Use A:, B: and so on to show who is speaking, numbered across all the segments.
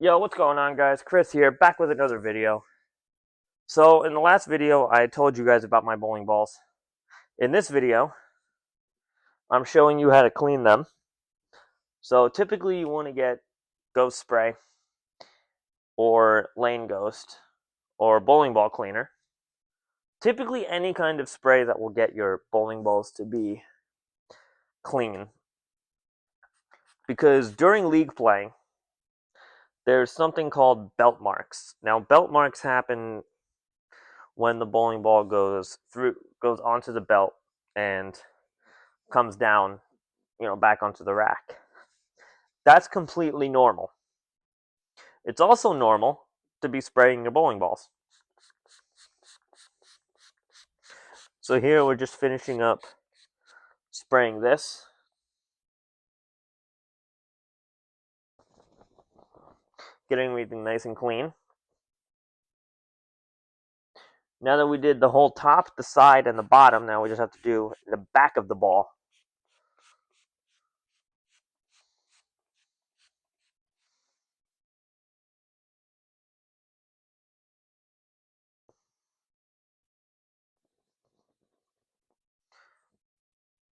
A: Yo, what's going on, guys? Chris here, back with another video. So, in the last video, I told you guys about my bowling balls. In this video, I'm showing you how to clean them. So, typically, you want to get Ghost Spray, or Lane Ghost, or bowling ball cleaner. Typically, any kind of spray that will get your bowling balls to be clean. Because during league play, there's something called belt marks. Now, belt marks happen when the bowling ball goes onto the belt and comes down, back onto the rack. That's completely normal. It's also normal to be spraying your bowling balls. So here we're just finishing up spraying this. Getting everything nice and clean. Now that we did the whole top, the side, and the bottom, now we just have to do the back of the ball.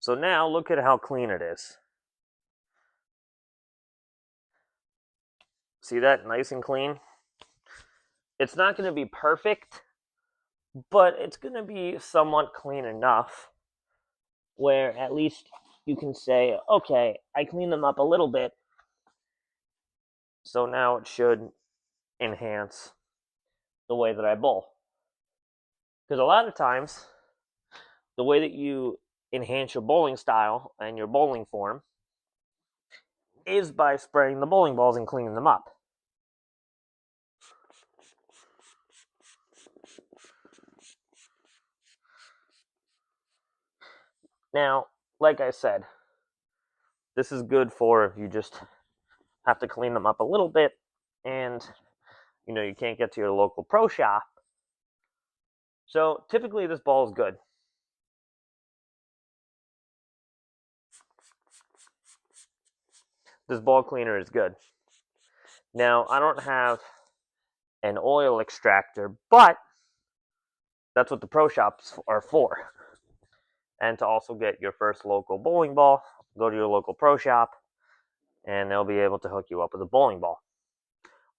A: So now look at how clean it is. See that? Nice and clean. It's not going to be perfect, but it's going to be somewhat clean enough where at least you can say, okay, I cleaned them up a little bit, so now it should enhance the way that I bowl. Because a lot of times, the way that you enhance your bowling style and your bowling form is by spraying the bowling balls and cleaning them up. Now, like I said, this is good for if you just have to clean them up a little bit and you can't get to your local pro shop. So typically this ball is good. This ball cleaner is good. Now, I don't have an oil extractor, but that's what the pro shops are for. And to also get your first local bowling ball, go to your local pro shop, and they'll be able to hook you up with a bowling ball.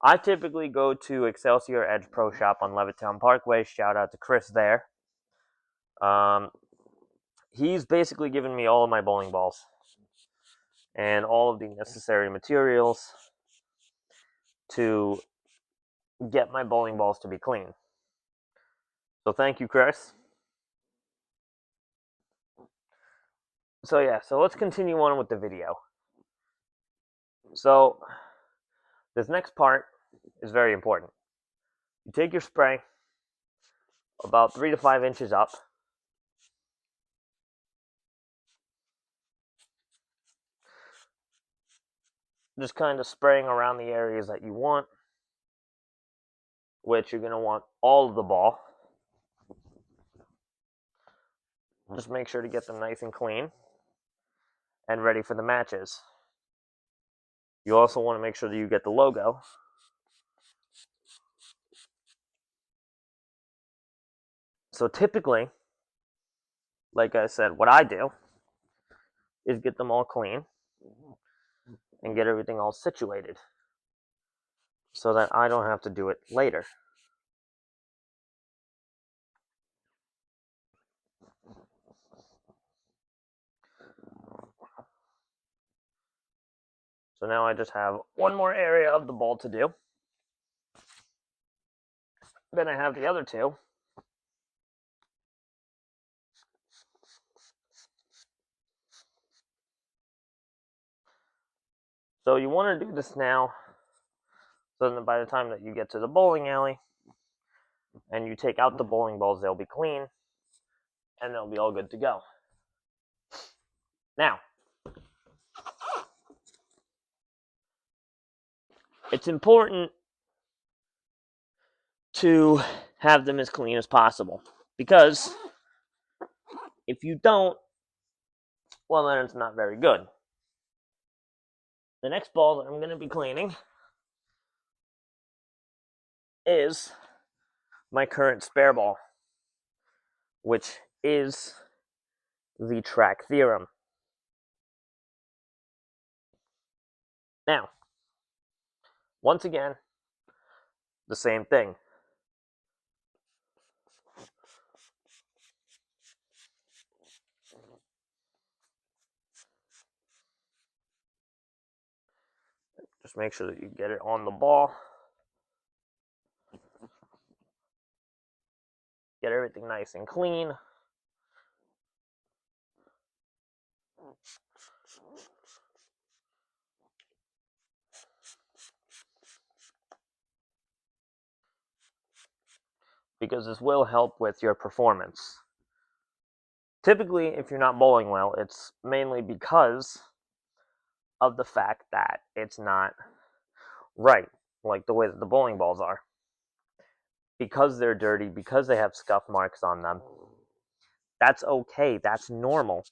A: I typically go to Excelsior Edge Pro Shop on Levittown Parkway. Shout out to Chris there. He's basically given me all of my bowling balls and all of the necessary materials to get my bowling balls to be clean. So thank you, Chris. So yeah, so let's continue on with the video. So this next part is very important. You take your spray about 3 to 5 inches up. Just kind of spraying around the areas that you want, which you're going to want all of the ball. Just make sure to get them nice and clean and ready for the matches. You also want to make sure that you get the logo. So typically, like I said, what I do is get them all clean and get everything all situated so that I don't have to do it later. So now I just have one more area of the ball to do. Then I have the other two. So you want to do this now so that by the time that you get to the bowling alley and you take out the bowling balls, they'll be clean and they'll be all good to go. Now, it's important to have them as clean as possible because if you don't, well, then it's not very good. The next ball that I'm going to be cleaning is my current spare ball, which is the track theorem. Now, once again, the same thing. Just make sure that you get it on the ball. Get everything nice and clean. Because this will help with your performance. Typically, if you're not bowling well, it's mainly because of the fact that it's not right, like the way that the bowling balls are. Because they're dirty, because they have scuff marks on them, that's okay, that's normal.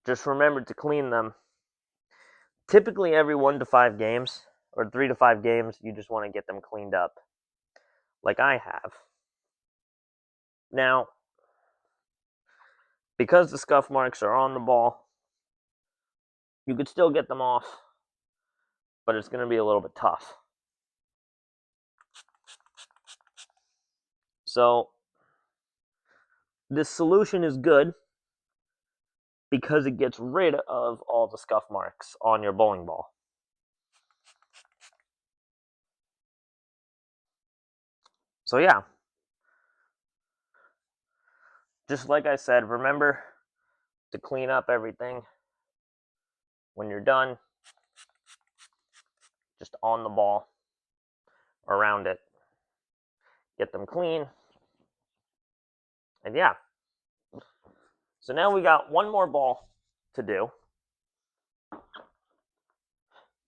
A: Just remember to clean them. Typically every 1 to 5 games, or 3 to 5 games, you just want to get them cleaned up, like I have. Now, because the scuff marks are on the ball, you could still get them off, but it's going to be a little bit tough. So, this solution is good because it gets rid of all the scuff marks on your bowling ball. So yeah, just like I said, remember to clean up everything when you're done, just on the ball, around it. Get them clean. And yeah. So now we got one more ball to do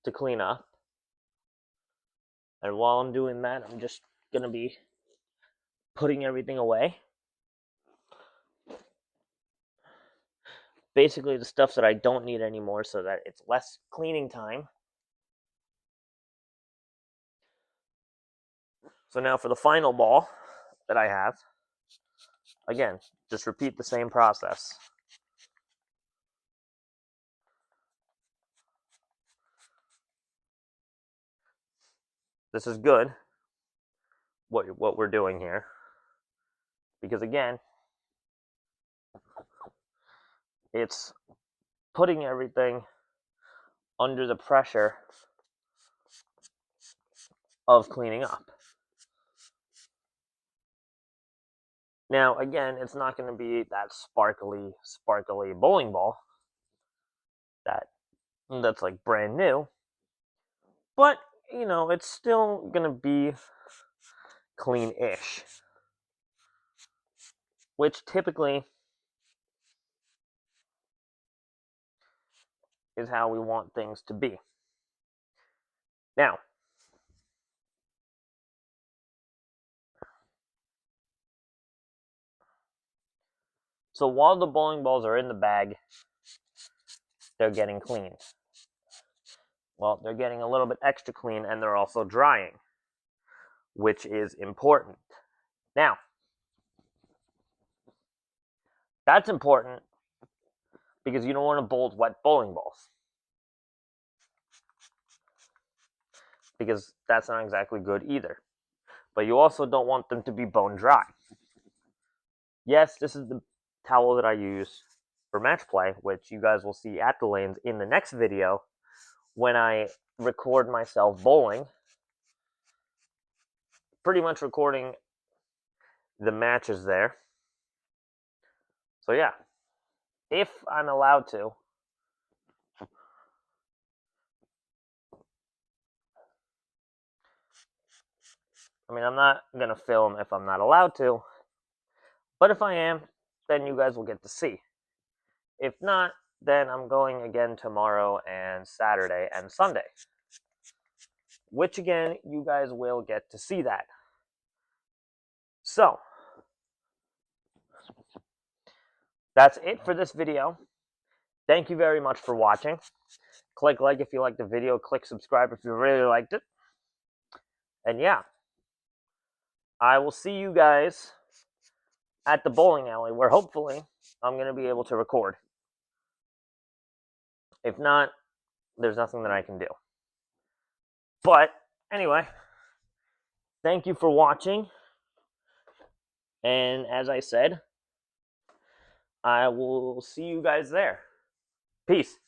A: to clean up. And while I'm doing that, I'm just going to be putting everything away. Basically the stuff that I don't need anymore so that it's less cleaning time. So now for the final ball that I have, again, just repeat the same process. This is good, what we're doing here, because again, it's putting everything under the pressure of cleaning up. Now, again, it's not going to be that sparkly bowling ball that's like brand new, but you know, it's still going to be clean-ish, which typically is how we want things to be. Now, so while the bowling balls are in the bag, they're getting cleaned. Well, they're getting a little bit extra clean, and they're also drying, which is important. Now, that's important because you don't want to bowl wet bowling balls, because that's not exactly good either. But you also don't want them to be bone dry. Yes, this is the towel that I use for match play, which you guys will see at the lanes in the next video when I record myself bowling. Pretty much recording the matches there. So yeah, if I'm allowed to, I mean, I'm not going to film if I'm not allowed to, but if I am, then you guys will get to see. If not, then I'm going again tomorrow and Saturday and Sunday, which again, you guys will get to see that. So, that's it for this video. Thank you very much for watching. Click like if you liked the video. Click subscribe if you really liked it. And yeah, I will see you guys at the bowling alley, where hopefully I'm going to be able to record. If not, there's nothing that I can do. But anyway, thank you for watching. And as I said, I will see you guys there. Peace.